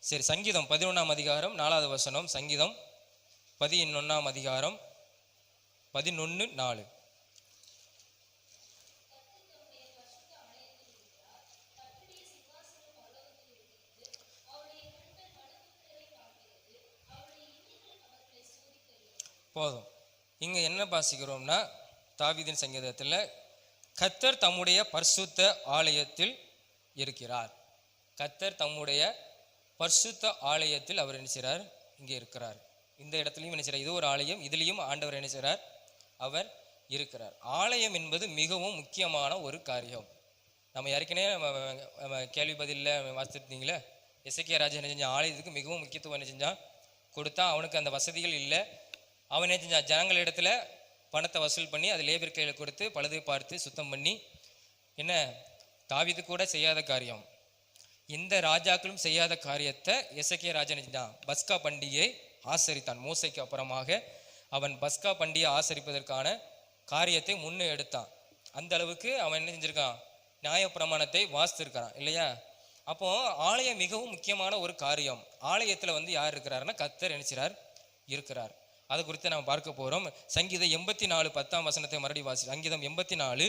சரி, சங்கீதம் 11ஆம் அதிகாரம் 4வது வசனம். சங்கீதம் 11ஆம் அதிகாரம் 11:4. போதும். இங்க என்ன வாசிக்கிறோம்னா, தாவீதின் சங்கீதத்தில் கர்த்தர் தம்முடைய பரிசுத்த ஆலயத்தில் இருக்கிறார். கர்த்தர் தம்முடைய பரிசுத்த ஆலயத்தில் அவர் என்ன செய்கிறார்? இங்கே இருக்கிறார். இந்த இடத்துலையும் என்ன செய்கிறார்? இது ஒரு ஆலயம், இதுலேயும் ஆண்டவர் என்ன செய்கிறார்? அவர் இருக்கிறார். ஆலயம் என்பது மிகவும் முக்கியமான ஒரு காரியம். நம்ம ஏற்கனவே நம்ம கேள்வி பதிலில் வாசித்திருந்தீங்களே, எசேக்கியா ராஜா என்ன செஞ்சான்? ஆலயத்துக்கு மிகவும் முக்கியத்துவம் என்ன செஞ்சான்? கொடுத்தா. அவனுக்கு அந்த வசதிகள் இல்லை. அவன் என்ன செஞ்சான்? ஜனங்கள் இடத்துல பணத்தை வசூல் பண்ணி அது லேபர் கையில் கொடுத்து பழுது பார்த்து சுத்தம் பண்ணி, என்ன தாவீது கூட செய்யாத காரியம், எந்த ராஜாக்களும் செய்யாத காரியத்தை எசேக்கியா ராஜா என்ன செஞ்சான்? பஸ்கா பண்டிகையை ஆசரித்தான். மோசைக்கு அப்புறமாக அவன் பஸ்கா பண்டிகை ஆசரிப்பதற்கான காரியத்தை முன்னே எடுத்தான். அந்த அளவுக்கு அவன் என்ன செஞ்சிருக்கான்? நியாயப்பிரமாணத்தை வாசித்திருக்கிறான் இல்லையா? அப்போ ஆலயம் மிகவும் முக்கியமான ஒரு காரியம். ஆலயத்தில் வந்து யார் இருக்கிறாருன்னா கர்த்தர் நினைச்சார் இருக்கிறார். அதை குறித்து நாம் பார்க்க போகிறோம். சங்கீதம் 84 10ஆம் வசனத்தை மறுபடியும் வாசி. சங்கீதம் 84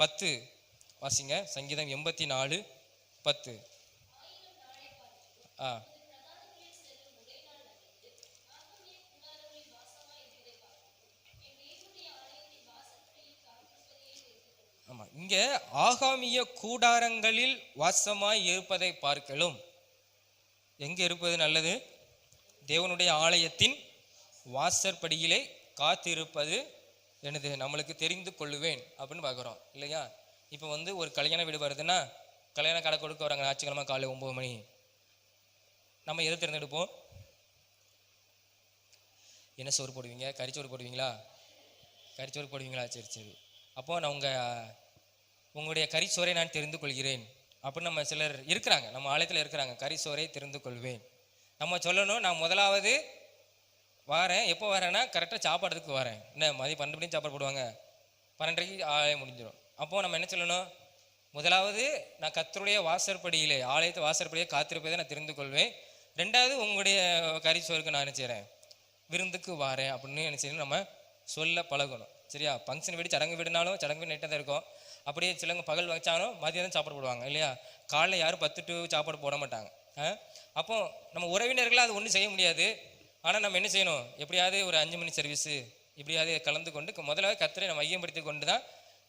10 வாசிங்க. சங்கீதம் 84 10. ஆமாம், இங்கே ஆகாமிய கூடாரங்களில் வாசமாய் இருப்பதை பார்க்கலும் எங்கே இருப்பது நல்லது? தேவனுடைய ஆலயத்தின் வாசற்படியிலே காத்திருப்பது எனது நம்மளுக்கு தெரிந்து கொள்ளுவேன் அப்படின்னு பார்க்குறோம் இல்லையா? இப்போ வந்து ஒரு கல்யாண வீடு வருதுன்னா, கல்யாண கடை கொடுக்க வராங்க ஞாயிற்றுக்கிழமை காலை 9 மணி. நம்ம எதை தேர்ந்தெடுப்போம்? என்ன சோறு போடுவீங்க? கறிச்சோறு போடுவீங்களா? கறிச்சோறு போடுவீங்களா? சரி சரி. அப்போது நான் உங்களுடைய கறிச்சோரை நான் தெரிந்து கொள்கிறேன் அப்படின்னு நம்ம சிலர் இருக்கிறாங்க, நம்ம ஆலயத்தில் இருக்கிறாங்க. கறிச்சோரை தெரிந்து கொள்வேன் நம்ம சொல்லணும். நான் முதலாவது வரேன். எப்போ வரேன்னா கரெக்டாக சாப்பாடுறதுக்கு வரேன். என்ன மதியம் 12 மணிக்கு சாப்பாடு போடுவாங்க, 12:30க்கு ஆலயம் முடிஞ்சிடும். அப்போது நம்ம என்ன சொல்லணும்? முதலாவது நான் கர்த்தருடைய வாசற்படியிலே, ஆலயத்தை வாசற்படியே காத்திருப்பதை நான் தெரிந்து கொள்வேன். ரெண்டாவது உங்களுடைய கறிச்சோருக்கு நான் என்ன செய்கிறேன்? விருந்துக்கு வரேன் அப்படின்னு என்ன செய்யணும்? நம்ம சொல்ல பழகணும். சரியா? ஃபங்க்ஷன் வீடு, சடங்கு வீடுனாலும் சடங்கு வீடு நெட்டாக தான் இருக்கும். அப்படியே சிலங்க பகல் வச்சாலும் மதியம் தான் சாப்பாடு போடுவாங்க இல்லையா? காலைல யாரும் 10 to சாப்பாடு போட மாட்டாங்க. அப்போ நம்ம உறவினர்களாக அது ஒன்றும் செய்ய முடியாது. ஆனால் நம்ம என்ன செய்யணும்? எப்படியாவது ஒரு 5 மணி சர்வீஸு இப்படியாவது கலந்து கொண்டு முதலாவது கர்த்தரை நம்ம மையப்படுத்தி கொண்டு தான்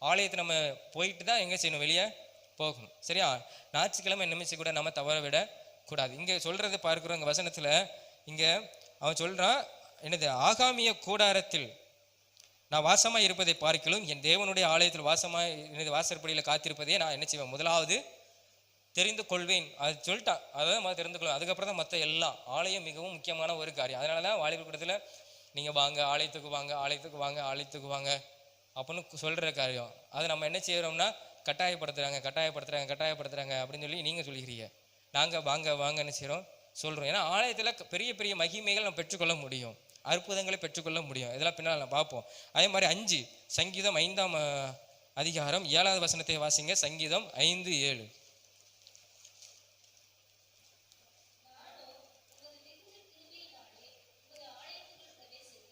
ஆலயத்தை நம்ம போயிட்டு தான் எங்கே செய்யணும்? வெளியே போகணும். சரியா? ஞாயிற்றுக்கிழமை என்ன செய்யக்கூடாது? நம்ம தவற விடக்கூடாது. இங்கே சொல்கிறது பார்க்குறோம். இங்கே வசனத்தில் இங்கே அவன் சொல்கிறான், என்னது? ஆகாமிய கூடாரத்தில் நான் வாசமாக இருப்பதை பார்க்கலும் என் தேவனுடைய ஆலயத்தில் வாசமாக எனது வாசற்படியில் காத்திருப்பதே நான் என்ன செய்வேன்? முதலாவது தெரிந்து கொள்வேன். அது சொல்லிட்டான். அதான் தெரிந்து கொள்வேன். அதுக்கப்புறம் தான் மற்ற எல்லாம். ஆலயம் மிகவும் முக்கியமான ஒரு காரியம். அதனால தான் வாலிபர் கூட்டத்தில் நீங்கள் வாங்க, ஆலயத்துக்கு வாங்க, ஆலயத்துக்கு வாங்க, ஆலயத்துக்கு வாங்க அப்படின்னு சொல்கிற காரியம். அதை நம்ம என்ன செய்கிறோம்னா கட்டாயப்படுத்துகிறாங்க அப்படின்னு சொல்லி நீங்கள் சொல்லிக்கிறீங்க. நாங்கள் வாங்க வாங்க என்ன செய்கிறோம்? சொல்கிறோம். ஏன்னா ஆலயத்தில் பெரிய பெரிய மகிமைகள் நம்ம பெற்றுக்கொள்ள முடியும், அற்புதங்களை பெற்றுக்கொள்ள முடியும். இதெல்லாம் பின்னால் நம்ம பார்ப்போம். அதே மாதிரி 5 சங்கீதம் 5ஆம் அதிகாரம் 7வது வசனத்தை வாசிங்க. சங்கீதம் 5:7.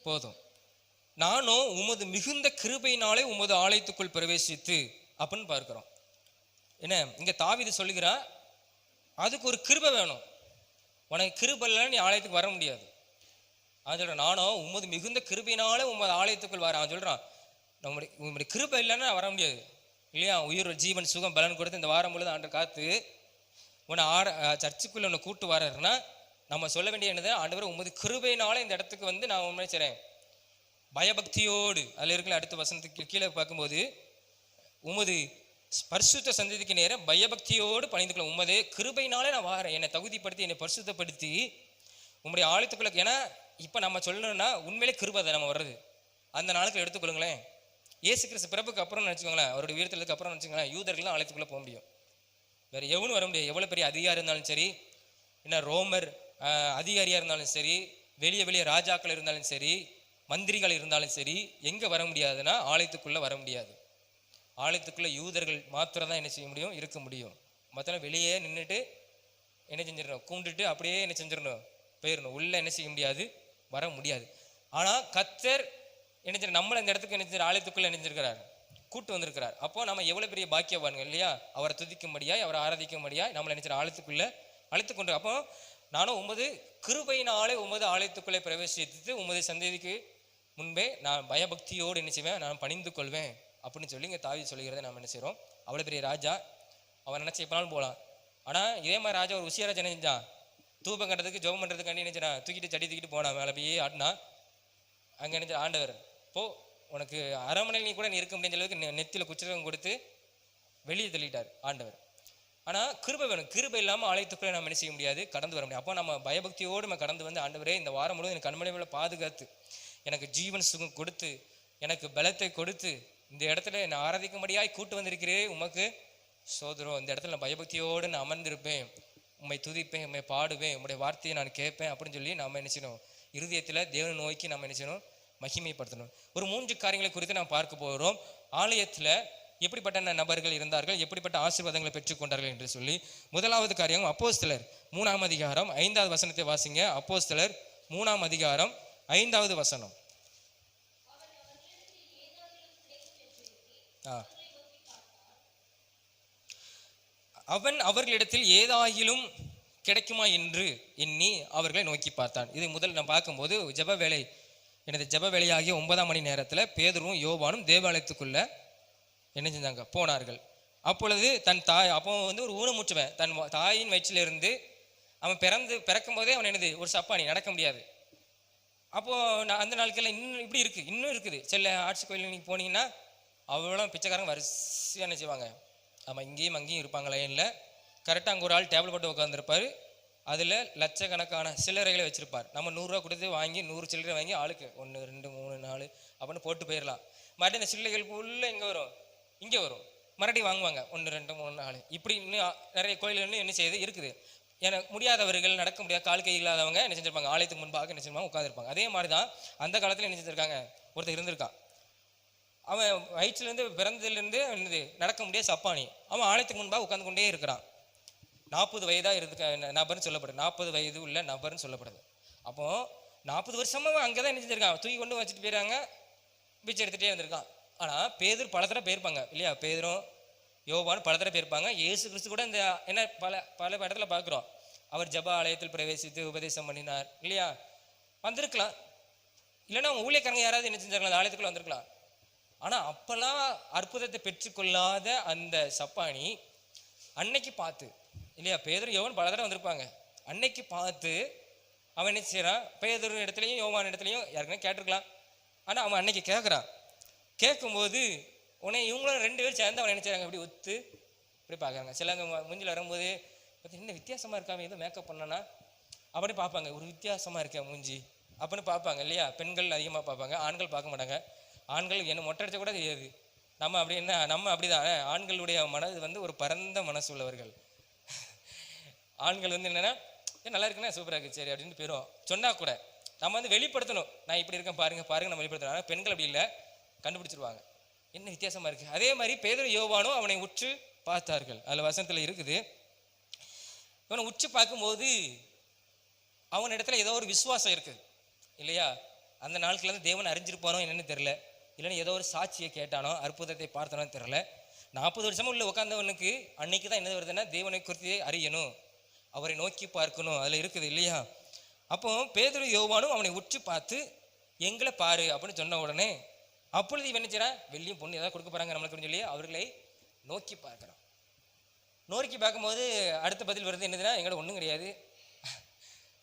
போதும். நானும் உமது மிகுந்த கிருபையினாலே உமது ஆலயத்துக்குள் பிரவேசித்து அப்படின்னு பார்க்கிறோம். என்ன இங்க தாவீது சொல்லுகிறான், அதுக்கு ஒரு கிருபை வேணும். உனக்கு கிருபை இல்லைன்னா நீ ஆலயத்துக்கு வர முடியாது. அவன் சொல்றான், நானும் உமது மிகுந்த கிருபையினாலே உமது ஆலயத்துக்குள் வர. அவன் சொல்றான், நம்முடைய கிருபை இல்லைன்னா வர முடியாது இல்லையா? உயிர், ஜீவன், சுகம், பலன் கொடுத்து இந்த வாரம் பொழுது ஆண்டு காத்து உன்னை சர்ச்சுக்குள்ள உன்னை கூட்டு வர்றதுன்னா நம்ம சொல்ல வேண்டிய என்னது? ஆண்டவர் உமது கிருபையினால இந்த இடத்துக்கு வந்து நான் உண்மை செய்கிறேன் பயபக்தியோடு. அதில் இருக்கிற அடுத்த வசனத்துக்கு கீழே பார்க்கும்போது, உமது பரிசுத்த சந்ததிக்கு நேரம் பயபக்தியோடு பணிந்துக்கொள்ள உமது கிருபையினாலே நான் வாரேன். என்னை தகுதிப்படுத்தி என்னை பரிசுத்தப்படுத்தி உங்களுடைய ஆலயத்துக்குள்ள. ஏன்னா இப்போ நம்ம சொல்லணும்னா உண்மையிலே கிருபை தான் நம்ம வர்றது. அந்த நாளுக்கு எடுத்துக்கொள்ளுங்களேன். இயேசு கிறிஸ்து பிறப்புக்கு அப்புறம் நினச்சிக்கோங்களேன், அவருடைய உயிர்த்தெழுதுக்கு அப்புறம் நினச்சிக்கோங்களேன், யூதர்கள்லாம் ஆலயத்துக்குள்ளே போக முடியும், வேறு எவனும் வர முடியாது. எவ்வளோ பெரிய அதிகாரம் இருந்தாலும் சரி, என்ன ரோமர் அதிகாரியாக இருந்தாலும் சரி, வெளியே ராஜாக்கள் இருந்தாலும் சரி, மந்திரிகள் இருந்தாலும் சரி, எங்கே வர முடியாதுன்னா ஆலயத்துக்குள்ளே வர முடியாது. ஆலயத்துக்குள்ளே யூதர்கள் மாத்திரம் தான் என்ன செய்ய முடியும்? இருக்க முடியும். மற்றெல்லாம் வெளியே நின்றுட்டு என்ன செஞ்சிடணும், கும்பிட்டுட்டு அப்படியே என்ன செஞ்சிடணும், போயிடணும். உள்ள என்ன செய்ய முடியாது, வர முடியாது. ஆனால் கர்த்தர் என்ன செய்ய நம்மளை இந்த இடத்துக்கு என்ன செய்ய ஆலயத்துக்குள்ள நினைஞ்சிருக்கிறார், கூட்டு வந்திருக்கிறார். அப்போ நம்ம எவ்வளவு பெரிய பாக்கியவான்கள் இல்லையா, அவரை துதிக்கும்படியாய் அவரை ஆராதிக்கும்படியாய் நம்மளை நினைச்சிட ஆலயத்துக்குள்ள அழைத்து கொண்டு. அப்போ நானும் உமது கிருபையினாலே உமது ஆலயத்துக்குள்ளே பிரவேசித்து உமது சந்ததிக்கு முன்பே நான் பயபக்தியோடு என்ன செய்வேன், நான் பணிந்து கொள்வேன் அப்படின்னு சொல்லி இங்கே தாவீது சொல்லுகிறத நாம் என்ன செய்கிறோம். அவ்வளோ பெரிய ராஜா, அவன் நினச்சி எப்பனாலும் போகலாம். ஆனால் இதே மாதிரி ராஜா ஒரு உசியராஜா என்ன செஞ்சான், தூபம் கட்டுறதுக்கு ஜெபம் பண்ணுறதுக்காண்டி நினைச்சான், தூக்கிட்டு சடி தூக்கிட்டு போனான், மேலே அப்படியே ஆட்டினா. அங்கே நினைச்ச ஆண்டவர் போ, உனக்கு அரண்மனையில் நீ கூட நீ இருக்க முடியாத அளவுக்கு நெத்தியில் குச்சகம் கொடுத்து வெளியே தள்ளிட்டார் ஆண்டவர். ஆனால் கிருபை வேணும், கிருபை இல்லாமல் ஆலயத்துக்குள்ளே நம்ம என்ன செய்ய முடியாது, கடந்து வர முடியாது. அப்போ நம்ம பயபக்தியோடு நம்ம கடந்து வந்து, ஆண்டவரே இந்த வாரம் முழுவதும் எனக்கு கண்மணி மேலே பாதுகாத்து எனக்கு ஜீவன் சுகம் கொடுத்து எனக்கு பலத்தை கொடுத்து இந்த இடத்துல நான் ஆராதிக்கும்படியாய் கூட்டு வந்திருக்கிறே, உமக்கு சோதரம். இந்த இடத்துல நான் பயபக்தியோடு நான் அமர்ந்திருப்பேன், உண்மை துதிப்பேன், உண்மை பாடுவேன், உங்களுடைய வார்த்தையை நான் கேட்பேன் அப்படின்னு சொல்லி நம்ம என்ன செய்யணும், இருதயத்தில் தேவனை நோக்கி நம்ம என்ன செய்யணும், மகிமைப்படுத்தணும். ஒரு 3 காரியங்களை குறித்து நாம் பார்க்க போகிறோம். ஆலயத்தில் எப்படிப்பட்ட நபர்கள் இருந்தார்கள், எப்படிப்பட்ட ஆசீர்வாதங்களை பெற்றுக்கொண்டார்கள் என்று சொல்லி. முதலாவது காரியம் அப்போஸ்தலர் 3ஆம் அதிகாரம் 5வது வசனத்தை வாசிங்க. அப்போஸ்தலர் 3ஆம் அதிகாரம் 5வது வசனம். அவன் அவர்களிடத்தில் ஏதாயிலும் கிடைக்குமா என்று எண்ணி அவர்களை நோக்கி பார்த்தான். இது முதல் நான் பார்க்கும்போது ஜெப வேலை, எனது ஜெப வேலையாகிய 9ஆம் மணி நேரத்தில் பேதுருவும் யோவானும் தேவாலயத்துக்குள்ள என்ன செஞ்சாங்க, போனார்கள். அப்பொழுது தன் தாய், அப்போ வந்து ஒரு ஊனமுற்றுவன், தன் தாயின் வயிற்றிலிருந்து அவன் பிறக்கும் போதே அவன் என்னது ஒரு சப்பானி, நடக்க முடியாது. அப்போது நான் அந்த நாட்களில் இன்னும் இப்படி இருக்குது, இன்னும் இருக்குது. சில ஆட்சி கோயிலில் நீங்கள் போனீங்கன்னா அவ்வளோ பிச்சைக்காரங்க வரிசையாக என்ன செய்வாங்க, ஆமாம் இங்கேயும் அங்கேயும் இருப்பாங்க லைனில். கரெக்டாக அங்கே ஒரு ஆள் டேபிள் போட்டு உட்காந்துருப்பார், அதில் லட்சக்கணக்கான சில்லறைகளை வச்சுருப்பார். நம்ம 100 ரூபா கொடுத்து வாங்கி 100 சில்லறை வாங்கி ஆளுக்கு 1 2 3 4 அப்படின்னு போட்டு போயிடலாம். மறுபடியும் இந்த சில்லறைகள் ஃபுல்லாக இங்கே வரும், இங்கே வரும், மறுபடியும் வாங்குவாங்க 1 2 3 4. இப்படி இன்னும் நிறைய கோயில்கள் என்ன செய்யுது இருக்குது. எனக்கு முடியாதவர்கள், நடக்க முடியாத கால் கை இல்லாதவங்க என்ன செஞ்சிருப்பாங்க, ஆலயத்துக்கு முன்பாக என்ன செஞ்சிருப்பாங்க, உட்காந்துருப்பாங்க. அதே மாதிரி தான் அந்த காலத்தில் என்ன செஞ்சிருக்காங்க, ஒருத்தர் இருந்திருக்கான். அவன் வயிற்றுலேருந்து பிறந்ததுலேருந்து என்னது நடக்க முடியாது சப்பானி. அவன் ஆலயத்துக்கு முன்பாக உட்காந்து கொண்டே இருக்கிறான். 40 வயதாக இருக்க நபர்னு சொல்லப்படுது, 40 வயது உள்ள நபர்னு சொல்லப்படுது. அப்போ 40 வருஷமாக அங்கே தான் என்ன செஞ்சிருக்கான், தூக்கி கொண்டு வச்சுட்டு போயிடறாங்க, பிச்சை எடுத்துகிட்டே வந்திருக்கான். ஆனால் பேதுரு பல தடவை போயிருப்பாங்க இல்லையா, பேதுரும் யோவான் பல தடவை போயிருப்பாங்க. இயேசு கிறிஸ்து கூட இந்த என்ன பல இடத்துல பார்க்குறோம், அவர் ஜெப ஆலயத்தில் பிரவேசித்து உபதேசம் பண்ணினார் இல்லையா, வந்திருக்கலாம். இல்லைன்னா அவங்க ஊழியக்காரங்க யாராவது என்ன செஞ்சிருக்கலாம், அந்த ஆலயத்துக்குள்ள வந்திருக்கலாம். ஆனால் அப்பெல்லாம் அற்புதத்தை பெற்றுக்கொள்ளாத அந்த சப்பானி அன்னைக்கு பார்த்து இல்லையா, பேதுரு யோவான் பல தடவை வந்திருப்பாங்க, அன்னைக்கு பார்த்து அவன் என்ன செய்யறான், பேதுரு இடத்துலையும் யோவான் இடத்துலையும் யாருக்குன்னா கேட்டிருக்கலாம். ஆனால் அவன் அன்னைக்கு கேட்குறான். கேட்கும்போது உடனே இவங்களும் 2 பேரும் சேர்ந்து அவன் நினைச்சாங்க, இப்படி ஒத்து இப்படி பார்க்குறாங்க. சிலங்க மூஞ்சில் வரும்போது என்ன வித்தியாசமாக இருக்காம, ஏதோ மேக்கப் பண்ணனா அப்படி பார்ப்பாங்க, ஒரு வித்தியாசமாக இருக்கேன் மூஞ்சி அப்படின்னு பார்ப்பாங்க இல்லையா. பெண்கள் அதிகமாக பார்ப்பாங்க, ஆண்கள் பார்க்க மாட்டாங்க. ஆண்கள் என்ன மொட்டை அடிச்ச கூட தெரியாது. நம்ம அப்படி என்ன, நம்ம அப்படிதான். ஆண்களுடைய மனது வந்து ஒரு பரந்த மனசு உள்ளவர்கள். ஆண்கள் வந்து என்னன்னா நல்லா இருக்குன்னா சூப்பராக இருக்கு சரி அப்படின்னு போயிடும். சொன்னா கூட நம்ம வந்து வெளிப்படுத்தணும், நான் இப்படி இருக்கேன் பாருங்க பாருங்க நம்ம வெளிப்படுத்தணும். ஆனால் பெண்கள் அப்படி இல்லை, கண்டுபிடிச்சிருவாங்க என்ன வித்தியாசமா இருக்கு. அதே மாதிரி பேதுரு யோவானும் அவனை உற்று பார்த்தார்கள். அதில் வசனத்தில் இருக்குது, இவனை உற்று பார்க்கும்போது அவன் இடத்துல ஏதோ ஒரு விசுவாசம் இருக்குது இல்லையா. அந்த நாட்கள் வந்து தேவன் அறிஞ்சிருப்பானோ என்னன்னு தெரியல, இல்லைன்னா ஏதோ ஒரு சாட்சியை கேட்டானோ அற்புதத்தை பார்த்தானோ தெரியல. 40 வருஷமும் உள்ள உட்கார்ந்தவனுக்கு அன்னைக்கு தான் என்ன வருதுன்னா தேவனை குறித்து அறியணும், அவரை நோக்கி பார்க்கணும், அதில் இருக்குது இல்லையா. அப்போ பேதுரு யோவானும் அவனை உற்று பார்த்து எங்களை பாரு அப்படின்னு சொன்ன உடனே அப்பொழுது இவன் என்ன செய்றான், வெள்ளியும் பொண்ணு ஏதாவது கொடுக்க போறாங்க நம்மளுக்கு சொல்லி அவர்களை நோக்கி பார்க்குறான். நோக்கி பார்க்கும்போது அடுத்த பதில் வருது என்னதுன்னா, எங்கள்ட ஒன்றும் கிடையாது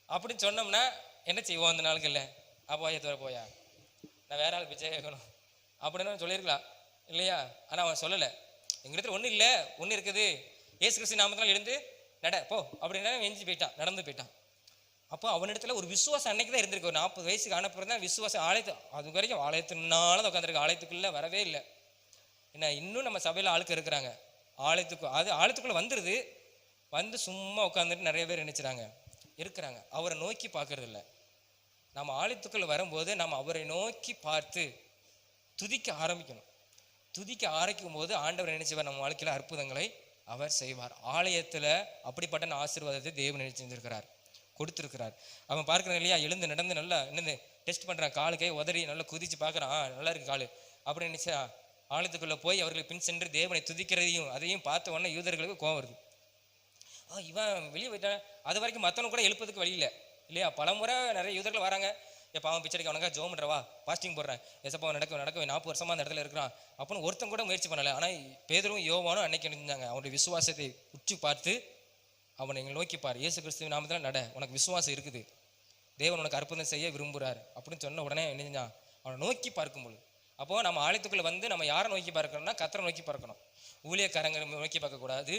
அப்படின்னு சொன்னோம்னா என்ன செய்வோம் அந்த நாளுக்கு. போயா தவிர போயா, நான் வேற ஆள் பிச்சை கேட்கணும் அப்படின்னு சொல்லியிருக்கலாம் இல்லையா. ஆனால் அவன் சொல்லலை, எங்கிட்ட ஒன்றும் இல்லை, ஒன்று இருக்குது, ஏசு கிறிஸ்து நாமத்தினால் எழுந்து நட போ அப்படின்னா எஞ்சி போயிட்டான், நடந்து போயிட்டான். அப்போ அவனிடத்துல ஒரு விசுவாசம் அன்னைக்கு தான் இருந்திருக்கு. ஒரு 40 வயசுக்கு ஆனப்புறம் தான் விசுவாசம். ஆலயத்து அது வரைக்கும் ஆலயத்தினால தான் உட்காந்துருக்கு, ஆலயத்துக்குள்ளே வரவே இல்லை. ஏன்னா இன்னும் நம்ம சபையில் ஆளுக்கு இருக்கிறாங்க, ஆலயத்துக்குள்ளே வந்துடுது, வந்து சும்மா உட்காந்துட்டு நிறைய பேர் நினைச்சுறாங்க இருக்கிறாங்க, அவரை நோக்கி பார்க்கறது இல்லை. நம்ம ஆலயத்துக்குள்ள வரும்போது நம்ம அவரை நோக்கி பார்த்து துதிக்க ஆரம்பிக்கணும். துதிக்க ஆரம்பிக்கும் போது ஆண்டவர் நினைச்சவர் நம்ம வாழ்க்கையில் அற்புதங்களை அவர் செய்வார். ஆலயத்துல அப்படிப்பட்ட ஆசீர்வாதத்தை தேவன் செஞ்சிருக்கிறார், கொடுத்திருக்கிறார். அவன் பார்க்கறான் இல்லையா, எழுந்து நடந்து நல்லா என்னது டெஸ்ட் பண்றான், காலு கை உதறி நல்லா குதிச்சு பார்க்கறான், நல்லா இருக்கு காலு அப்படின்னு நினைச்சா ஆலயத்துக்குள்ள போய் அவர்களுக்கு பின் சென்று தேவனை துதிக்கிறதையும் அதையும் பார்த்த உடனே யூதர்களுக்கு கோவம் வருது. இவன் வெளியே போயிட்டான். அது வரைக்கும் மற்றவங்க கூட எழுப்பதுக்கு வழி இல்லை இல்லையா. பலமுறை நிறைய யூதர்கள் வராங்க, எப்போ அவன் பிச்சைக்கு அவனுக்கா ஜோம் பண்ணுறவா பாஸ்டிங் போடுறேன், எசப்பா நடக்க 40 வருஷமா அந்த இடத்துல இருக்கிறான் அப்படின்னு ஒருத்தன் கூட முயற்சி பண்ணலை. ஆனால் பேதுரும் யோவானும் அன்னைக்கு நினைஞ்சாங்க. அவனுடைய விசுவாசத்தை உற்று பார்த்து அவனை எங்களை நோக்கிப்பார், இயேசு கிறிஸ்துவின் நாமத்தில் நட, உனக்கு விசுவாசம் இருக்குது, தேவன் உனக்கு அற்புதம் செய்ய விரும்புகிறார் அப்படின்னு சொன்ன உடனே நினைஞ்சான். அவனை நோக்கி பார்க்கும்போது, அப்போது நம்ம ஆலயத்துக்குள்ளே வந்து நம்ம யாரை நோக்கி பார்க்கணும்னா கர்த்தரை நோக்கி பார்க்கணும். ஊழியக்காரங்க நோக்கி பார்க்கக்கூடாது,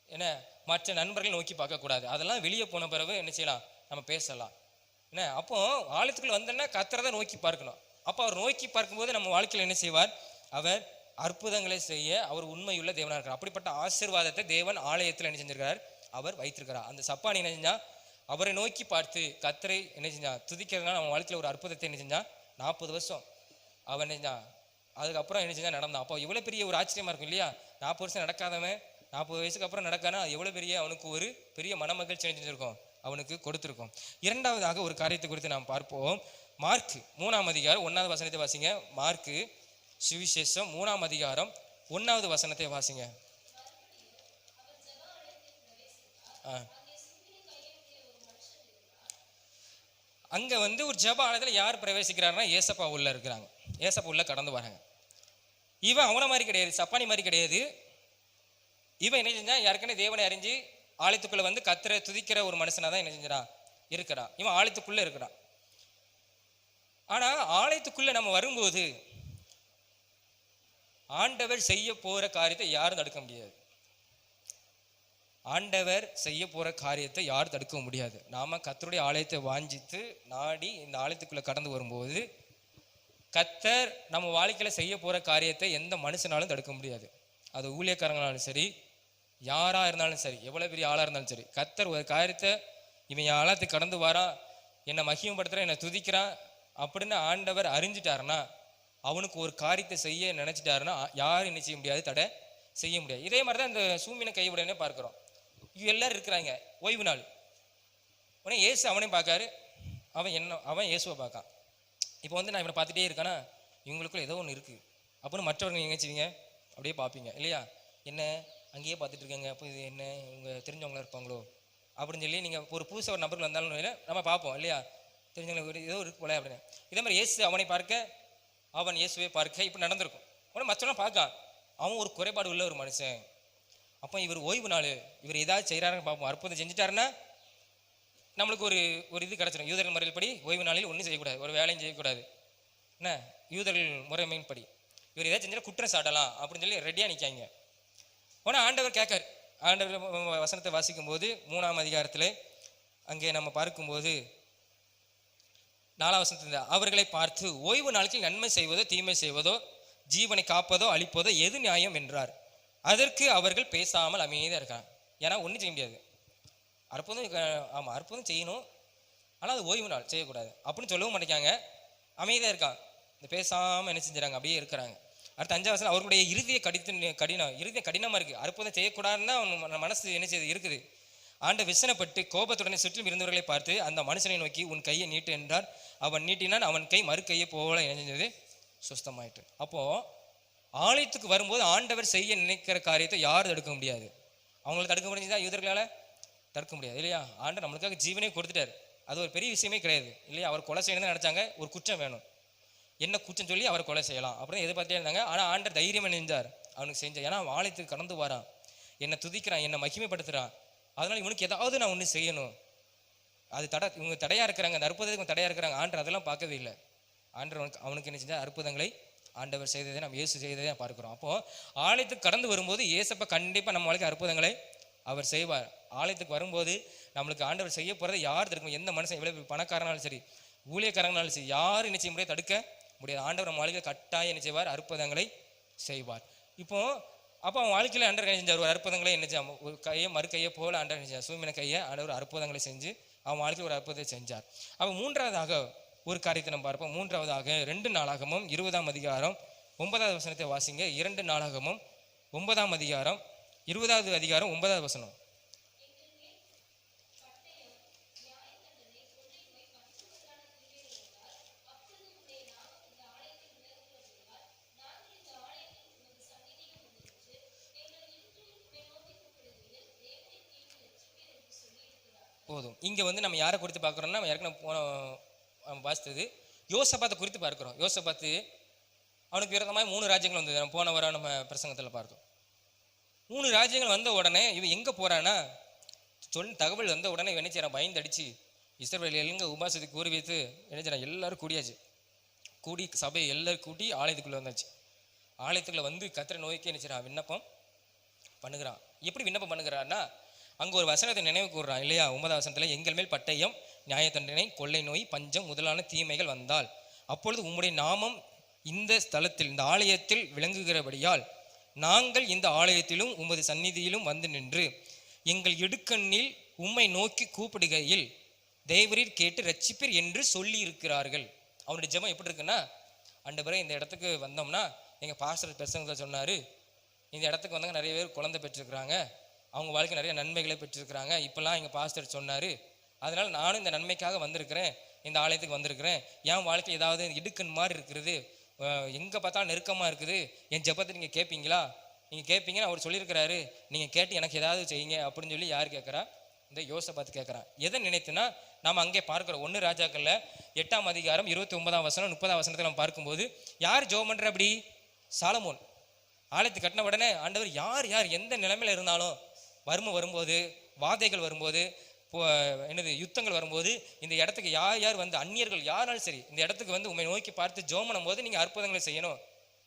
என்ன மற்ற நண்பர்கள் நோக்கி பார்க்கக்கூடாது. அதெல்லாம் வெளியே போன பிறகு என்ன செய்யலாம், நம்ம பேசலாம். என்ன அப்போ ஆலயத்துக்குள்ள வந்தோன்னா கர்த்தரை தான் நோக்கி பார்க்கணும். அப்போ அவர் நோக்கி பார்க்கும்போது நம்ம வாழ்க்கையில் என்ன செய்வார், அவர் அற்புதங்களை செய்ய அவர் உண்மையுள்ள தேவனாக இருக்கிறார். அப்படிப்பட்ட ஆசீர்வாதத்தை தேவன் ஆலயத்தில் என்ன செஞ்சிருக்கிறார், அவர் வைத்திருக்கிறார். அந்த சப்பானி என்ன செஞ்சா, அவரை நோக்கி பார்த்து கர்த்தரை என்ன செஞ்சா துதிக்கிறதுனால அவன் வாழ்க்கையில் ஒரு அற்புதத்தை என்ன செஞ்சா, 40 வருஷம் அவன் என்ன செஞ்சான். அதுக்கப்புறம் என்ன செஞ்சா நடந்தான். அப்போ எவ்வளோ பெரிய ஒரு ஆச்சரியமா இருக்கும் இல்லையா. 40 வருஷம் நடக்காதவன் 40 வயசுக்கு அப்புறம் நடக்கானா எவ்வளோ பெரிய அவனுக்கு ஒரு பெரிய மன மகிழ்ச்சி செஞ்சிருக்கும், அவனுக்கு கொடுத்துருக்கும். இரண்டாவதாக ஒரு காரியத்தை குறித்து நாம் பார்ப்போம். மார்க் 3ஆம் அதிகாரம் 1வது வசனத்தை வாசிங்க. மார்க் சுவிசேஷம் 3ஆம் அதிகாரம் 1வது வசனத்தை வாசிங்க. அங்க வந்து ஒரு ஜெப ஆலயத்தில் யார் பிரவேசிக்கிறாருன்னா ஏசப்பா உள்ள இருக்கிறாங்க. ஏசப்பா உள்ள கடந்து வராங்க. இவன் அவனை மாதிரி கிடையாது, சப்பானி மாதிரி கிடையாது. இவன் என்ன செஞ்சா, யாருக்குன்னு தேவனை அறிஞ்சு ஆலயத்துக்குள்ள வந்து கர்த்தரை துதிக்கிற ஒரு மனுஷனா தான் என்ன செஞ்சான் இருக்கிறான். இவன் ஆலயத்துக்குள்ள இருக்கிறான். ஆனா ஆலயத்துக்குள்ள நம்ம வரும்போது ஆண்டவர் செய்ய போற காரியத்தை யாரும் தடுக்க முடியாது. ஆண்டவர் செய்ய போற காரியத்தை யாரும் தடுக்க முடியாது. நாம கர்த்தருடைய ஆலயத்தை வாஞ்சித்து நாடி இந்த ஆலயத்துக்குள்ள கடந்து வரும்போது கர்த்தர் நம்ம வாழ்க்கையில செய்ய போற காரியத்தை எந்த மனுஷனாலும் தடுக்க முடியாது. அது ஊழியக்காரங்களாலும் சரி, யாரா இருந்தாலும் சரி, எவ்வளவு பெரிய ஆளா இருந்தாலும் சரி, கர்த்தர் ஒரு காரியத்தை இவன் ஆலயத்துக்கு கடந்து வாரான், என்னை மகிமைப்படுத்துறான், என்னை துதிக்கிறான் அப்படின்னு ஆண்டவர் அறிஞ்சிட்டாருன்னா, அவனுக்கு ஒரு காரியத்தை செய்ய நினைச்சிட்டாருன்னா யாரும் என்ன செய்ய முடியாது, தடை செய்ய முடியாது. இதே மாதிரி தான் இந்த சூமினை கைவிடனே பார்க்கிறோம். எல்லாரும் இருக்கிறாங்க, ஓய்வு நாள். உடனே இயேசு அவனையும் பார்க்காரு, அவன் இயேசுவை பார்க்கான். இப்போ வந்து நான் இவனை பார்த்துட்டே இருக்கானா, இவங்களுக்குள்ள ஏதோ ஒன்று இருக்குது அப்படின்னு மற்றவர்கள் எங்கே செய்வீங்க, அப்படியே பார்ப்பீங்க இல்லையா. என்ன அங்கேயே பார்த்துட்டு இருக்காங்க, அப்போ இது என்ன இவங்க தெரிஞ்சவங்களா இருப்பாங்களோ அப்படின்னு சொல்லி நீங்கள் ஒரு புதுசாக ஒரு நபர்கள் வந்தாலும் நம்ம பார்ப்போம் இல்லையா, தெரிஞ்சவங்களுக்கு ஏதோ இருக்கு போல அப்படின்னு. இதே மாதிரி இயேசு அவனை பார்க்க, அவன் இயேசுவை பார்க்க இப்படி நடந்திருக்கும். உடனே மற்றவெல்லாம் பார்க்கான், அவன் ஒரு குறைபாடு உள்ள ஒரு மனுஷன். அப்போ இவர் ஓய்வு நாள், இவர் ஏதாவது செய்கிறாருன்னு பார்ப்போம். அற்புதம் செஞ்சுட்டாருன்னா நம்மளுக்கு ஒரு இது கிடச்சிடும். யூதர்கள் முறையில் படி ஓய்வு நாளில் ஒன்றும் செய்யக்கூடாது, ஒரு வேலையும் செய்யக்கூடாது. என்ன யூதர்கள் முறைமையின் படி இவர் ஏதாவது செஞ்சால் குற்றம் சாட்டலாம் அப்படின்னு சொல்லி ரெடியாக நிற்காங்க. ஆனால் ஆண்டவர் கேட்கார். ஆண்டவர் வசனத்தை வாசிக்கும் போது 3ஆம் அதிகாரத்தில் அங்கே நம்ம பார்க்கும்போது 4ஆம் வசனத்தில் அவர்களை பார்த்து, ஓய்வு நாளுக்கு நன்மை செய்வதோ தீமை செய்வதோ ஜீவனை காப்பதோ அழிப்பதோ எது நியாயம் என்றார். அதற்கு அவர்கள் பேசாமல் அமைதியாக இருக்காங்க. ஏன்னா ஒன்றும் செய்ய முடியாது, அற்புதம் ஆமாம் அற்புதம் செய்யணும், ஆனால் அது ஓய்வு நாள் செய்யக்கூடாது அப்படின்னு சொல்லவும் மாட்டேங்காங்க, அமைதியாக இருக்காங்க. இந்த பேசாமல் என்ன செஞ்சுறாங்க, அப்படியே இருக்கிறாங்க. அடுத்த 5ஆம் வசனம், அவர்களுடைய இறுதிய கடினமாக இருக்குது. அற்புதம் செய்யக்கூடாதுன்னு தான் அவன் மனசு என்ன செய்யுது இருக்குது. ஆண்ட விசனப்பட்டு கோபத்துடனே சுற்றிலும் இருந்தவர்களை பார்த்து அந்த மனுஷனை நோக்கி உன் கையை நீட்டு என்றார். அவன் நீட்டினான், அவன் கை மறு கையை போல இணைஞ்சது, சுஸ்தமாயிட்டு. அப்போது ஆலயத்துக்கு வரும்போது ஆண்டவர் செய்ய நினைக்கிற காரியத்தை யாரும் தடுக்க முடியாது. அவங்களுக்கு தடுக்க முடிஞ்சுதான் யூதர்களால் தடுக்க முடியாது இல்லையா. ஆண்டவர் நம்மளுக்காக ஜீவனே கொடுத்துட்டார், அது ஒரு பெரிய விஷயமே கிடையாது இல்லையா. அவர் கொலை செய்யணும் நினைச்சாங்க, ஒரு குற்றம் வேணும், என்ன குற்றம் சொல்லி அவரை கொலை செய்யலாம் அப்படின்னு எதிர்பார்த்தே இருந்தாங்க. ஆனால் ஆண்டவர் தைரியம் நினைஞ்சார், அவனுக்கு செஞ்சார். ஏன்னா அவன் ஆலயத்துக்கு கடந்து வரான், என்னை துதிக்கிறான், என்னை மகிமைப்படுத்துகிறான், அதனால் இவனுக்கு ஏதாவது நான் ஒன்று செய்யணும். அது இவங்க தடையாக இருக்கிறாங்க, அந்த அற்புதத்துக்கு தடையாக இருக்கிறாங்க. ஆண்டவர் அதெல்லாம் பார்க்கவே இல்லை. ஆண்டவர் அவனுக்கு என்ன செஞ்சால், அற்புதங்களை ஆண்டவர் செய்ததை நம்ம இயேசு செய்ததை பார்க்குறோம். அப்போது ஆலயத்துக்கு கடந்து வரும்போது இயேசப்பா கண்டிப்பாக நம்ம வாழ்க்கை அற்புதங்களை அவர் செய்வார். ஆலயத்துக்கு வரும்போது நம்மளுக்கு ஆண்டவர் செய்ய போகிறத யார் தடுக்கும், எந்த மனுஷன் எவ்வளோ பணக்காரனாலும் சரி, ஊழியக்காரங்களாலும் சரி, யாரும் என்ன செய்ய முடியாது, தடுக்க முடியாது. ஆண்டவர் நம்ம வாழ்க்கையில் கட்டாயம் என்ன செய்வார், அற்புதங்களை செய்வார். அப்போ அவன் வாழ்க்கையில் ஆண்டவர் என்ன செஞ்சார், ஒரு அற்புதங்களை என்ன செய்ய, ஒரு கையை மறு கையை போல ஆண்டவர் என்ன செஞ்சார், சூமின கையை ஆண்டவர் அற்புதங்களை செஞ்சு அவன் வாழ்க்கையில் ஒரு அற்புதத்தை செஞ்சார். அப்போ மூன்றாவதாக ஒரு காரியத்தை நம்ம பார்ப்போம். மூன்றாவதாக 2 நாளாகமும் 20ஆம் அதிகாரம் 9வது வசனத்தை வாசிங்க. 2 நாளாகமும் 9ஆம் அதிகாரம் 20வது அதிகாரம் 9வது வசனம். போதும். இங்க வந்து நம்ம யாரை குறித்து பார்க்குறோம்னா, நம்ம ஏற்கனவே போன வாசித்தது யோசபாத்தை குறித்து பார்க்கிறோம். யோசபாத்து அவனுக்கு விரோதமாக 3 ராஜ்யங்கள் வந்தது. நம்ம போன வாரம் நம்ம பிரசங்கத்தில் பார்த்தோம். 3 ராஜ்யங்கள் வந்த உடனே இவன் எங்கே போறான்னா, தகவல் வந்த உடனே என்ன செய்யறான், பயந்து அடிச்சு இஸ்ரவேல் எங்க உபாசத்தை கூறி வைத்து என்ன செய்யறான், எல்லாரும் கூடியாச்சு. கூடி சபையை எல்லாரும் கூட்டி ஆலயத்துக்குள்ள வந்தாச்சு. ஆலயத்துக்குள்ள வந்து கர்த்தரை நோக்கி என்ன செய்யறான், விண்ணப்பம் பண்ணுகிறான். எப்படி விண்ணப்பம் பண்ணுகிறான்னா, அங்கே ஒரு வசனத்தை நினைவு கூறுறான் இல்லையா, 9வது வசனத்தில், எங்கள் மேல் பட்டயம், நியாய தண்டனை, கொள்ளை நோய், பஞ்சம் முதலான தீமைகள் வந்தால் அப்பொழுது உம்முடைய நாமம் இந்த ஸ்தலத்தில், இந்த ஆலயத்தில் விளங்குகிறபடியால் நாங்கள் இந்த ஆலயத்திலும் உமது சந்நிதியிலும் வந்து நின்று எங்கள் இடுக்கண்ணில் உம்மை நோக்கி கூப்பிடுகையில் தேவரீர் கேட்டு ரட்சிப்பீர் என்று சொல்லி இருக்கிறார்கள். அவனுடைய ஜெபம் எப்படி இருக்குன்னா, ஆண்டவரே இந்த இடத்துக்கு வந்தோம்னா, எங்கள் பாஸ்டர் பிரசங்கத்தில் சொன்னார், இந்த இடத்துக்கு வந்தாங்க நிறைய பேர் குழந்தை பெற்றிருக்கிறாங்க, அவங்க வாழ்க்கை நிறைய நன்மைகளை பெற்றிருக்கிறாங்க, இப்போல்லாம் எங்கள் பாஸ்டர் சொன்னார், அதனால் நானும் இந்த நன்மைக்காக வந்திருக்கிறேன், இந்த ஆலயத்துக்கு வந்திருக்கிறேன். என் வாழ்க்கை ஏதாவது இடுக்கண் மாதிரி இருக்கிறது, எங்கே பார்த்தாலும் நெருக்கமாக இருக்குது, என் ஜெபத்தை நீங்கள் கேட்பீங்களா, நீங்கள் கேட்பீங்கன்னு அவர் சொல்லியிருக்கிறாரு, நீங்கள் கேட்டு எனக்கு ஏதாவது செய்யுங்க அப்படின்னு சொல்லி யார் கேட்குறா, இந்த யோசபாத்து கேட்குறான். எதை நினைத்துனா, நாம் அங்கே பார்க்குறோம் 1 ராஜாக்களில் 8ஆம் அதிகாரம் 29ஆம் வசனம் 30ஆம் வசனத்தில் நம்ம பார்க்கும்போது யார் ஜெபம் பண்ணுற, அப்படி சாலமோன் ஆலயத்தை கட்டின உடனே ஆண்டவர் யார் யார் எந்த நிலைமையில் இருந்தாலும், வறுமை வரும்போது, வாதைகள் வரும்போது, என்னது யுத்தங்கள் வரும்போது, இந்த இடத்துக்கு யார் யார் வந்து அந்நியர்கள் யாராலும் சரி இந்த இடத்துக்கு வந்து உண்மை நோக்கி பார்த்து ஜெபம் பண்ணும்போது நீங்கள் அற்புதங்களை செய்யணும்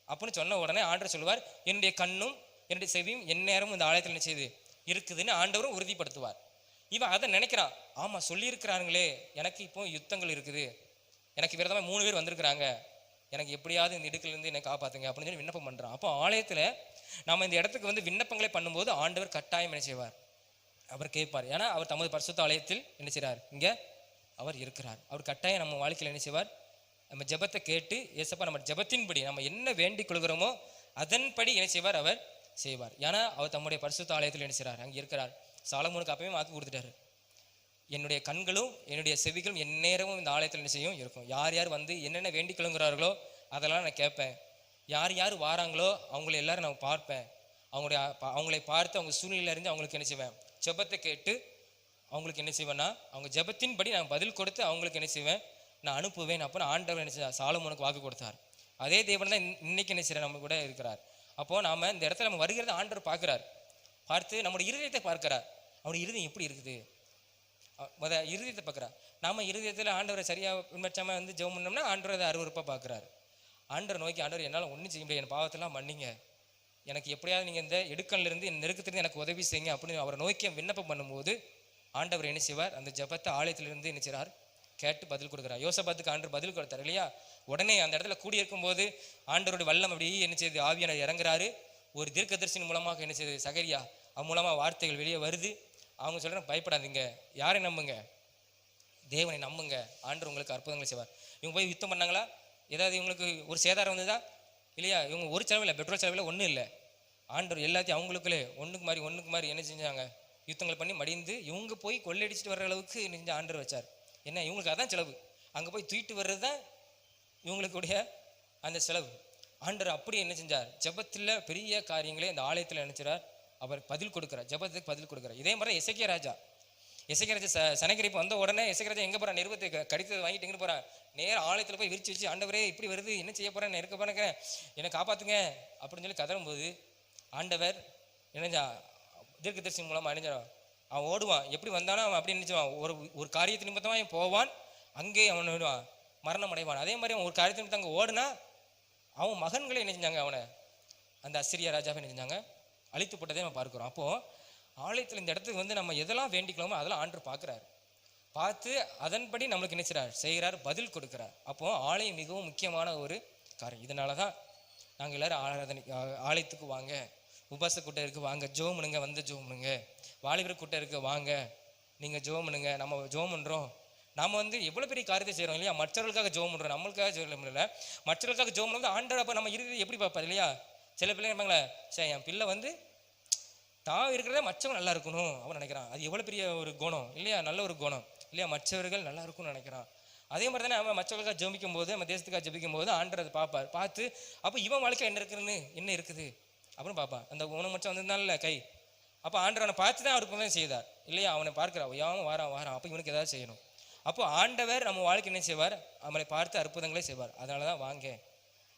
அப்படின்னு சொன்ன உடனே ஆண்டவர் சொல்லுவார், என்னுடைய கண்ணும் என்னுடைய செவியும் எந்நேரமும் இந்த ஆலயத்தில் என்ன செய்யுது இருக்குதுன்னு ஆண்டவரும் உறுதிப்படுத்துவார். இவன் அதை நினைக்கிறான், ஆமாம் சொல்லியிருக்கிறாங்களே, எனக்கு இப்போ யுத்தங்கள் இருக்குது, எனக்கு விரதமாக 3 பேர் வந்திருக்கிறாங்க, எனக்கு எப்படியாவது இந்த இடுக்கிலிருந்து என்னை காப்பாற்றுங்க அப்படின்னு சொல்லி விண்ணப்பம் பண்ணுறான். அப்போ ஆலயத்தில் நம்ம இந்த இடத்துக்கு வந்து விண்ணப்பங்களை பண்ணும்போது ஆண்டவர் கட்டாயம் என்ன செய்வார், அவர் கேட்பார். ஏன்னா அவர் தமது பரிசுத்த ஆலயத்தில் என்ன செய்கிறார், இங்கே அவர் இருக்கிறார். அவர் கட்டாயம் நம்ம வாழ்க்கையில் என்ன செய்வார், நம்ம ஜெபத்தை கேட்டு ஏசப்பா நம்ம ஜெபத்தின்படி நம்ம என்ன வேண்டிக் கொள்கிறோமோ அதன்படி என்ன செய்வார், அவர் செய்வார். ஏன்னா அவர் தம்முடைய பரிசுத்த ஆலயத்தில் என்ன செய்கிறார், அங்கே இருக்கிறார். சாலமோனுக்கு அப்பவே வாக்கு கொடுத்துட்டாரு, என்னுடைய கண்களும் என்னுடைய செவிகளும் எந்நேரமும் இந்த ஆலயத்தில் என்ன செய்யும் இருக்கும், யார் யார் வந்து என்னென்ன வேண்டிக் கொள்ளுங்கிறார்களோ அதெல்லாம் நான் கேட்பேன், யார் யார் வாராங்களோ அவங்கள எல்லாரும் நான் பார்ப்பேன், அவங்களை பார்த்து அவங்க சூழ்நிலையில இருந்து அவங்களுக்கு என்ன செய்வேன், ஜெபத்தை கேட்டு அவங்களுக்கு என்ன செய்வேன்னா அவங்க ஜெபத்தின்படி நான் பதில் கொடுத்து அவங்களுக்கு என்ன செய்வேன், நான் அனுப்புவேன். அப்போ ஆண்டவர் என்ன செய்வார், சாலமோனுக்கு வாக்கு கொடுத்தார். அதே தேவன் தான் இன்னைக்கு என்ன செய்யறார், நம்ம கூட இருக்கிறார். அப்போது நாம் இந்த இடத்துல நம்ம வருகிறத ஆண்டவர் பார்க்குறார், பார்த்து நம்முடைய இருதயத்தை பார்க்கிறார். அவனுடைய இருதயம் எப்படி இருக்குது, இருதயத்தை பார்க்குறார். நாம இருதயத்தில் ஆண்டவரை சரியாக பின்பற்றாமல் வந்து ஜெபம் பண்ணோம்னா ஆண்டவர் அதை அருவருப்பாக பார்க்குறாரு. ஆண்டவர் நோக்கி, ஆண்டவர் என்னால் ஒன்றும் செய்ய முடியாது, என் பாவத்தெல்லாம் மன்னிங்க, எனக்கு எப்படியாவது நீங்கள் இந்த இடுக்கல்லிருந்து என் நெருக்கத்திலிருந்து எனக்கு உதவி செய்யுங்க அப்படின்னு அவரை நோக்கி விண்ணப்பம் பண்ணும்போது ஆண்டவர் என்ன செய்வார், அந்த ஜெபத்தை ஆலயத்திலிருந்து என்ன செய்கிறார், கேட்டு பதில் கொடுக்குறார். யோசபாத்துக்கு ஆண்டவர் பதில் கொடுத்தார் இல்லையா. உடனே அந்த இடத்துல கூடியிருக்கும் போது ஆண்டவருடைய வல்லம் அப்படி என்ன செய்யுது, ஆவியானவர் இறங்குறாரு. ஒரு தீர்க்கதரிசியின் மூலமாக என்ன செய்யுது, சகரியா, அவன் மூலமாக வார்த்தைகள் வெளியே வருது. அவங்க சொல்கிறேன், பயப்படாதீங்க, யாரை நம்புங்க, தேவனை நம்புங்க, ஆண்டவர் உங்களுக்கு அற்புதங்களை செய்வார். இவங்க போய் யுத்தம் பண்ணாங்களா, ஏதாவது இவங்களுக்கு ஒரு சேதாரம் வந்ததா இல்லையா, இவங்க ஒரு செலவில் பெட்ரோல் செலவில் ஒன்றும் இல்லை, ஆண்டவர் எல்லாத்தையும் அவங்களுக்குள்ளே ஒன்றுக்கு மாதிரி என்ன செஞ்சாங்க, யுத்தங்கள் பண்ணி மடிந்து இவங்க போய் கொள்ளையடிச்சிட்டு வர்ற அளவுக்கு நெஞ்ச ஆண்டவர் வச்சார். என்ன, இவங்களுக்கு அதான் செலவு, அங்கே போய் தூக்கிட்டு வர்றது தான் இவங்களுக்குடைய அந்த செலவு. ஆண்டவர் அப்படி என்ன செஞ்சார், ஜெபத்தில் பெரிய காரியங்களே இந்த ஆலயத்தில் நினைச்சார், அவர் பதில் கொடுக்குறார், ஜெபத்துக்கு பதில் கொடுக்குறார். இதே மாதிரி எசேக்கியா ராஜா சனகிரிப்பு வந்த உடனே எசேக்கியா ராஜா எங்கே போகிறான், நிருபத்தை கடித்தத்தை வாங்கிட்டு எங்கே போகிறான், நேரம் ஆலயத்தில் போய் விரிச்சு வச்சு, ஆண்டவரே இப்படி வருது, என்ன செய்ய போகிறேன், இருக்க போறேன், என்னை காப்பாற்றுங்க அப்படின்னு சொல்லி கதறும்போது ஆண்டவர் என்னஞ்சா தீர்க்கதரிசி மூலமாக அணிஞ்சான். அவன் ஓடுவான், எப்படி வந்தாலும் அவன் அப்படி நினைச்சுவான், ஒரு காரியத்தை நிமித்தமாக அவன் போவான், அங்கே அவன் விடுவான், மரணம் அடைவான். அதே மாதிரி அவன் ஒரு காரியத்தை நிமித்தம் அங்கே ஓடுனா அவன் மகன்களை என்ன செஞ்சாங்க, அவனை அந்த அசிரியா ராஜாவை என்ன செஞ்சாங்க, அழித்து போட்டதே நம்ம பார்க்குறோம். அப்போது ஆலயத்தில் இந்த இடத்துக்கு வந்து நம்ம எதெல்லாம் வேண்டிக்கலாமோ அதெல்லாம் ஆண்டவர் பார்க்குறாரு, பார்த்து அதன்படி நம்மளுக்கு நினைச்சார், செய்கிறார், பதில் கொடுக்குறார். அப்போது ஆலயம் மிகவும் முக்கியமான ஒரு காரியம். இதனால தான் நாங்கள் எல்லோரும் ஆலயத்துக்கு வாங்க, உபாச கூட்டம் இருக்குது வாங்க, ஜெபம் பண்ணுங்க, வந்து ஜெபம் பண்ணுங்க, வாலிபர் கூட்டம் இருக்குது வாங்க, நீங்கள் ஜெபம் பண்ணுங்க, நம்ம ஜெபம் பண்ணுறோம். நாம் வந்து எவ்வளோ பெரிய காரியத்தை செய்கிறோம் இல்லையா, மற்றவர்களுக்காக ஜெபம் பண்ணுறோம், நம்மளுக்காக ஜெபம் பண்ணல, மற்றவர்களுக்காக ஜெபம் பண்ணுறது ஆண்டவர். அப்போ நம்ம இறுதி எப்படி பார்ப்பார் இல்லையா. சில பிள்ளை நினைப்பாங்களே, சரி என் பிள்ளை வந்து தான் இருக்கிறத மற்றவங்க நல்லா இருக்கணும் அவன் நினைக்கிறான். அது எவ்வளோ பெரிய ஒரு குணம் இல்லையா, நல்ல ஒரு குணம் இல்லையா, மற்றவர்கள் நல்லா இருக்கும்னு நினைக்கிறான். அதே மாதிரி தானே அவன் மற்றவர்களுக்காக ஜெபிக்கும் போது, நம்ம தேசத்துக்காக ஜெபிக்கும் போது ஆண்டவர் அதை பார்ப்பார். பார்த்து அப்போ இவன் வாழ்க்கை என்ன இருக்குது அப்படின்னு பார்ப்பான். அந்த ஊனமற்ற வந்திருந்தால கை, அப்போ ஆண்டவர் அவனை பார்த்து தான் அவருக்கு தான் செய்தார் இல்லையா, அவனை பார்க்கிறான், யாவும் வாரான் அப்போ இவனுக்கு ஏதாவது செய்யணும். அப்போ ஆண்டவர் நம்ம வாழ்க்கை என்ன செய்வார், அவனை பார்த்து அற்புதங்களே செய்வார். அதனால தான் வாங்க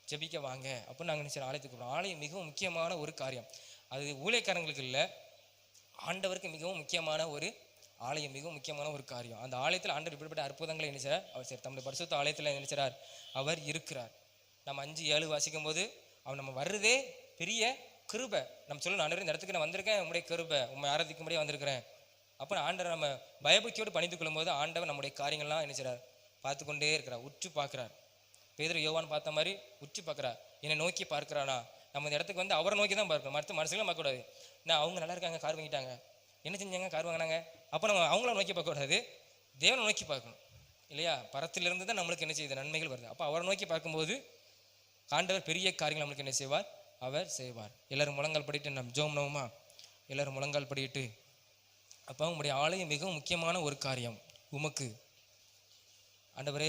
ஜெபிக்க வாங்க அப்படின்னு நாங்கள் நினைச்சோம். ஆலயத்துக்கு போகிறோம். ஆலயம் மிகவும் முக்கியமான ஒரு காரியம். அது ஊழியக்காரங்களுக்கு இல்லை, ஆண்டவருக்கு மிகவும் முக்கியமான ஒரு ஆலயம், மிகவும் முக்கியமான ஒரு காரியம். அந்த ஆலயத்தில் ஆண்டவர் இப்படிப்பட்ட அற்புதங்களை நினைச்சார். அவர் சரி தம்முடைய பரிசுத்த ஆலயத்தில் நினைச்சார் அவர் இருக்கிறார். நம்ம 5:7 வாசிக்கும் போது அவன் நம்ம வர்றதே பெரிய கிருபை. நம்ம சொல்லணும், ஆண்டவர் இந்த இடத்துக்கு நான் வந்திருக்கேன், உங்களுடைய கிருபை, உண்மை ஆராதிக்கும்படியே வந்திருக்கிறேன். அப்போ ஆண்டவர் நம்ம பயபக்தியோடு பணிந்து கொள்ளும் போது ஆண்டவர் நம்முடைய காரியங்கள்லாம் நினைச்சார் பார்த்து கொண்டே இருக்கிறார், உற்று பார்க்கிறார். பேதுரு யோவான் பார்த்த மாதிரி உற்று பார்க்குறார், என்னை நோக்கி பார்க்குறானா. நம்ம இந்த இடத்துக்கு வந்து அவரை நோக்கி தான் பார்க்கணும், மற்ற மனசுலாம் பார்க்கக்கூடாது. நான் அவங்க நல்லா இருக்காங்க, கார் வாங்கிட்டாங்க, என்ன செஞ்சாங்க, கார் வாங்கினாங்க, அப்போ நம்ம அவங்கள நோக்கி பார்க்கக்கூடாது, தேவனை நோக்கி பார்க்கணும் இல்லையா. பரத்திலிருந்து தான் நம்மளுக்கு என்ன செய்யுது, நன்மைகள் வருது. அப்போ அவரை நோக்கி பார்க்கும்போது ஆண்டவர் பெரிய காரியங்கள் நம்மளுக்கு என்ன செய்வார், அவர் செய்வார். எல்லாரும் முழங்கால் படிட்டு நம்ம ஜோம் நோமா, எல்லாரும் முழங்கால் படிட்டு. அப்போ உங்களுடைய ஆலயம் மிகவும் முக்கியமான ஒரு காரியம். உமக்கு ஆண்டவரே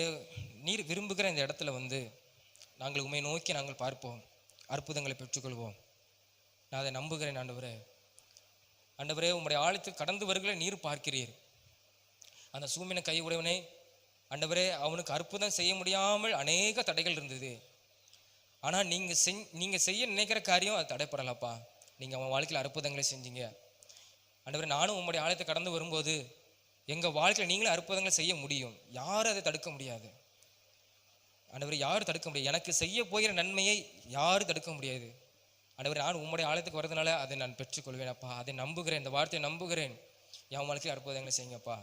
நீர் விரும்புகிற இந்த இடத்துல வந்து நாங்கள் உண்மை நோக்கி நாங்கள் பார்ப்போம், அற்புதங்களை பெற்றுக்கொள்வோம். நான் அதை நம்புகிறேன் ஆண்டவரே. ஆண்டவரே உம்முடைய ஆலயத்துக்கு கடந்து வருகிற நீர் பார்க்கிறீர். அந்த சூமின கை உடையவனே ஆண்டவரே, அவனுக்கு அற்புதம் செய்ய முடியாமல் அநேக தடைகள் இருந்தது. ஆனால் நீங்கள் செய்ய நினைக்கிற காரியம் அது தடைப்படலப்பா. நீங்கள் அவன் வாழ்க்கையில் அற்புதங்களை செஞ்சீங்க ஆண்டவரே. நானும் உம்முடைய ஆலயத்தை கடந்து வரும்போது எங்கள் வாழ்க்கையில் நீங்களும் அற்புதங்களை செய்ய முடியும். யாரும் அதை தடுக்க முடியாது ஆண்டவரே, யாரும் தடுக்க முடியாது. எனக்கு செய்ய போகிற நன்மையை யாரும் தடுக்க முடியாது ஆண்டவரே. நான் உம்முடைய ஆலயத்துக்கு வரதுனால அதை நான் பெற்றுக்கொள்வேன் அப்பா. அதை நம்புகிறேன், இந்த வார்த்தையை நம்புகிறேன். என் வாழ்க்கையில் அற்புதங்களை செய்யுங்கப்பா.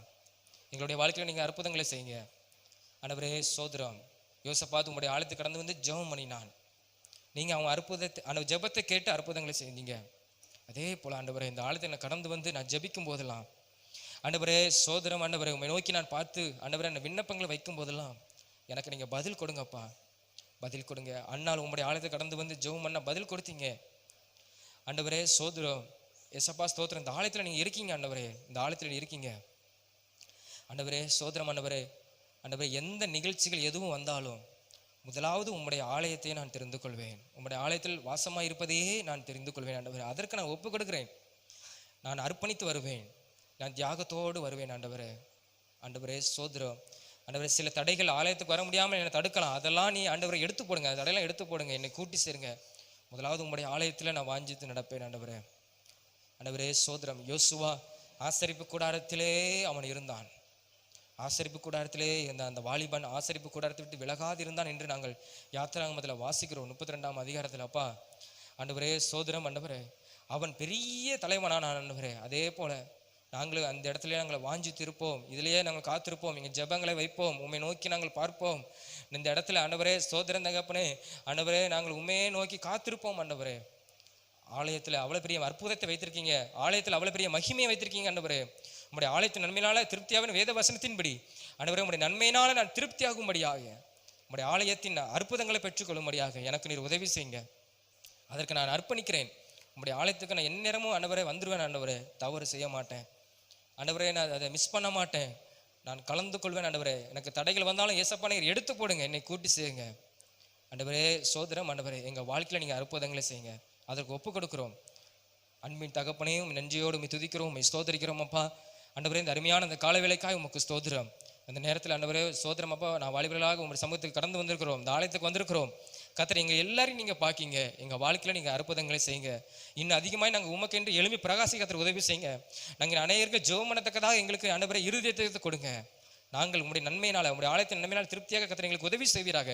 எங்களுடைய வாழ்க்கையில் நீங்கள் அற்புதங்களை செய்யுங்க ஆண்டவரே. சோதரம் யோசப்பாத்து உம்முடைய ஆலயத்துக்கு கடந்து வந்து ஜெபம் பண்ணினான். நீங்கள் அவன் அற்புதத்தை அந்த ஜெபத்தை கேட்டு அற்புதங்களை செஞ்சீங்க. அதே போல் ஆண்டவரே இந்த ஆலயத்தை நான் கடந்து வந்து நான் ஜெபிக்கும் போதெல்லாம் ஆண்டவரே சோதரம் ஆண்டவரே உம்மை நோக்கி நான் பார்த்து ஆண்டவரே அந்த விண்ணப்பங்களை வைக்கும் போதெல்லாம் எனக்கு நீங்கள் பதில் கொடுங்கப்பா, பதில் கொடுங்க. அண்ணால் உம்முடைய ஆலயத்தை கடந்து வந்து ஜெபம் பண்ண பதில் கொடுத்தீங்க ஆண்டவரே. சோதரம் எசப்பா ஸ்தோத்திரம். இந்த ஆலயத்தில் நீங்கள் இருக்கீங்க ஆண்டவரே, இந்த ஆலயத்தில் இருக்கீங்க ஆண்டவரே. சோதரம் ஆண்டவரே. ஆண்டவரே எந்த நிகழ்ச்சிகள் எதுவும் வந்தாலும் முதலாவது உம்முடைய ஆலயத்தை நான் தெரிந்து கொள்வேன், உம்முடைய ஆலயத்தில் வாசமாக இருப்பதையே நான் தெரிந்து கொள்வேன் ஆண்டவரே. அதற்கு நான் ஒப்பு கொடுக்கிறேன், நான் அர்ப்பணித்து வருவேன், நான் தியாகத்தோடு வருவேன் ஆண்டவரே. ஆண்டவரே சோதரம் ஆண்டவரே, சில தடைகள் ஆலயத்துக்கு வர முடியாமல் என்னை தடுக்கலாம், அதெல்லாம் நீ ஆண்டவரை எடுத்து போடுங்க, அந்த தடையெல்லாம் எடுத்து போடுங்க, என்னை கூட்டி சேருங்க. முதலாவது உம்முடைய ஆலயத்தில் நான் வாஞ்சித்து நடப்பேன் ஆண்டவரே. ஆண்டவரே சோதரம் யோசுவா ஆசரிப்பு கூடாரத்திலே அவன் இருந்தான், ஆசரிப்பு கூடாரத்திலே இருந்த அந்த வாலிபன் ஆசரிப்பு கூடாரத்தை விட்டு விலகாது இருந்தான் என்று நாங்கள் யாத்திராகமத்தில் வாசிக்கிறோம் 32ஆம் அதிகாரத்தில். அப்பா ஆண்டவரே சோதரம் ஆண்டவரே, அவன் பெரிய தலைவனான ஆண்டவரே. அதே போல நாங்களும் அந்த இடத்துல நாங்கள் வாஞ்சித்து இருப்போம், இதிலேயே நாங்கள் காத்திருப்போம், எங்கள் ஜெபங்களை வைப்போம், உண்மை நோக்கி நாங்கள் பார்ப்போம். இந்த இடத்துல ஆண்டவரே சோதரம் தகப்பனே ஆண்டவரே, நாங்கள் உண்மையை நோக்கி காத்திருப்போம் ஆண்டவரே. ஆலயத்தில் அவ்வளோ பெரிய அற்புதத்தை வைத்திருக்கீங்க, ஆலயத்தில் அவ்வளோ பெரிய மகிமையை வைத்திருக்கீங்க ஆண்டவரே. உங்களுடைய ஆலயத்தின் நன்மையினால திருப்தியாகும் வேத வசனத்தின்படி ஆண்டவரே, உங்களுடைய நன்மையினால நான் திருப்தியாகும்படியாக, உங்களுடைய ஆலயத்தின் அற்புதங்களை பெற்றுக்கொள்ளும்படியாக எனக்கு நீர் உதவி செய்யுங்க. அதற்கு நான் அர்ப்பணிக்கிறேன். உங்களுடைய ஆலயத்துக்கு நான் எந்நேரமும் ஆண்டவரே வந்துடுவேன் ஆண்டவரே, தவறு செய்ய மாட்டேன் ஆண்டவரே, நான் அதை மிஸ் பண்ண மாட்டேன், நான் கலந்து கொள்வேன் ஆண்டவரே. எனக்கு தடைகள் வந்தாலும் ஏசப்பா நீர் எடுத்து போடுங்க, என்னை கூட்டி செய்யுங்க ஆண்டவரே. சோதரம் ஆண்டவரே, எங்கள் வாழ்க்கையில் நீங்கள் அற்புதங்களை செய்யுங்க, அதற்கு ஒப்பு கொடுக்குறோம். அன்பின் தகப்பனையும் நன்றியோடு துதிக்கிறோம், ஸ்தோத்திரிக்கிறோம் அப்பா. ஆண்டவரே இந்த அருமையான அந்த கால வேளைக்காய் உமக்கு ஸ்தோத்திரம். அந்த நேரத்தில் ஆண்டவரே சோதரம் அப்பா, நான் வாலிபர்களாக உங்களுடைய சமூகத்துக்கு கடந்து வந்திருக்கிறோம், இந்த ஆலயத்துக்கு வந்திருக்கிறோம் கர்த்தர். எங்கள் எல்லாரையும் நீங்கள் பார்க்கிங்க, எங்கள் வாழ்க்கையில் நீங்கள் அற்புதங்களை செய்யுங்க. இன்னும் அதிகமாக நாங்கள் உமக்கென்று எழுப்பி பிரகாசி கர்த்தர் உதவி செய்யுங்க. நாங்கள் அநேகருக்கு ஜெபம் பண்ணத்தக்கதாக எங்களுக்கு ஆண்டவரே இருதயத்தை கொடுங்க. நாங்கள் உங்களுடைய நன்மையினால், உங்களுடைய ஆலயத்தின் நன்மையினால் திருப்தியாக கர்த்தர் எங்களுக்கு உதவி செய்வீராக.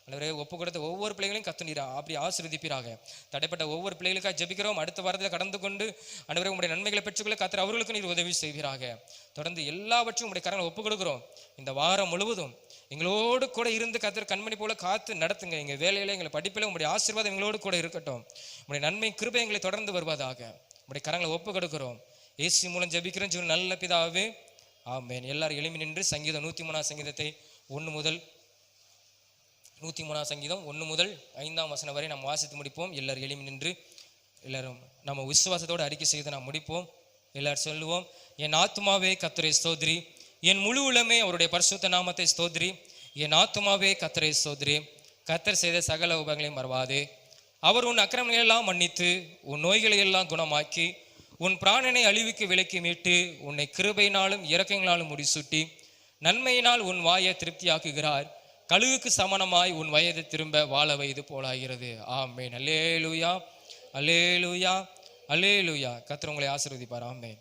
ஆண்டவரே ஒப்பு கொடுத்த ஒவ்வொரு பிள்ளைகளையும் கத்துனீரா அப்படி ஆசீர்வதிப்பீராக. தடைப்பட்ட ஒவ்வொரு பிள்ளைகளுக்காக ஜெபிக்கிறோம். அடுத்த வாரத்தில் கடந்து கொண்டு ஆண்டவரே உங்களுடைய நன்மைகளை பெற்றுக்கொள்ள கர்த்தர் அவர்களுக்கு நீர் உதவி செய்வீராக. தொடர்ந்து எல்லாவற்றையும் உங்களுடைய கரங்களை ஒப்பு கொடுக்குறோம். இந்த வாரம் முழுவதும் எங்களோடு கூட இருந்து கர்த்தர் கண்மணி போல காத்து நடத்துங்க. எங்கள் வேலையில எங்களை படிப்பில் உங்களுடைய ஆசீர்வாதம் எங்களோடு கூட இருக்கட்டும். உங்களுடைய நன்மை கிருபை எங்களை தொடர்ந்து வருவதாக. உங்களுடைய கரங்களை ஒப்பு கொடுக்குறோம். இயேசு மூலம் ஜெபிக்கிறோம் ஜீவன் நல்ல பிதாவே, ஆமென். எல்லாரும் எழும்பி நின்று சங்கீதம் 103 சங்கீதத்தை 1 முதல் 103 சங்கீதம் 1 முதல் 5ஆம் வசனம் வரை நாம் வாசித்து முடிப்போம். எல்லாரும் எழும்பி நின்று எல்லாரும் நம்ம விசுவாசத்தோடு அறிக்கை செய்து நாம் முடிப்போம். எல்லாரும் சொல்லுவோம், என் ஆத்துமாவே கர்த்தரை ஸ்தோத்திரி, என் முழு உள்ளமே அவருடைய பரிசுத்த நாமத்தை ஸ்தோத்திரி, என் ஆத்துமாவே கர்த்தரை ஸ்தோத்திரி. கர்த்தர் செய்த சகல உபகளையும் மறவாதே. அவர் உன் அக்கிரமங்களை எல்லாம் மன்னித்து உன் நோய்களை எல்லாம் குணமாக்கி உன் பிராணனை அழிவுக்கு விலக்கி மீட்டு உன்னை கிருபையினாலும் இரக்கங்களாலும் முடிசூட்டி நன்மையினால் உன் வாயை திருப்தியாக்குகிறார். கழுகுக்கு சமணமாய் உன் வயது திரும்ப வாழ வயது போலாகிறது. ஆமேன். அல்லேலூயா, அல்லேலூயா, அல்லேலூயா. கர்த்தர் உங்களை ஆசீர்வதிப்பார். ஆமேன்.